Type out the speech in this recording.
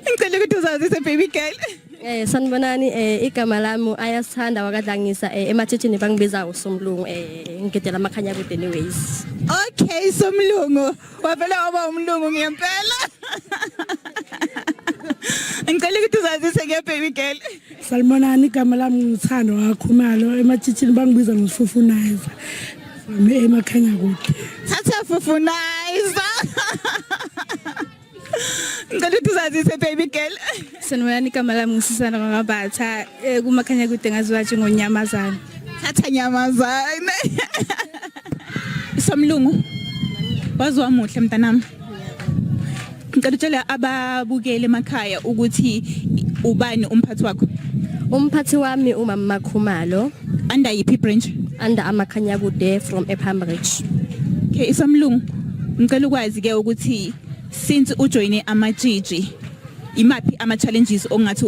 Ngicela ukuthi uzazise baby girl. Sanibonani igama lami ayasithanda wakadlangisa ematshitshini bangibiza uSomlungu ngidela amakhanya kude anyways. Okay Somlungu, wavela waba umlungu ngempela. Ngicela ukuthi uzazise ke baby girl. Salmonani igama lami ngithando wakhumalo ematshitshini bangibiza ngosifufunizer. Emakhanya kude. Thatha fufunizer. Ngicela ukuthi uzazise baby girl. Sanibonani igama lami ngisisana ngabatha kumakhanya kude ngaziwa njengonyamazana. Thatha nyamazane. Somlungu. Wazwa muhle mntanami. Ngicela utshela ababukele emakhaya ukuthi ubani umphathi wakho. Umphathi wami umama Makhumalo Under yiphi branch? under amakhanya kude from ePambridge. Okay Somlungu. Ngicela ukwazi ke ukuthi since ujoine amajiji imaphi ama challenges ongathi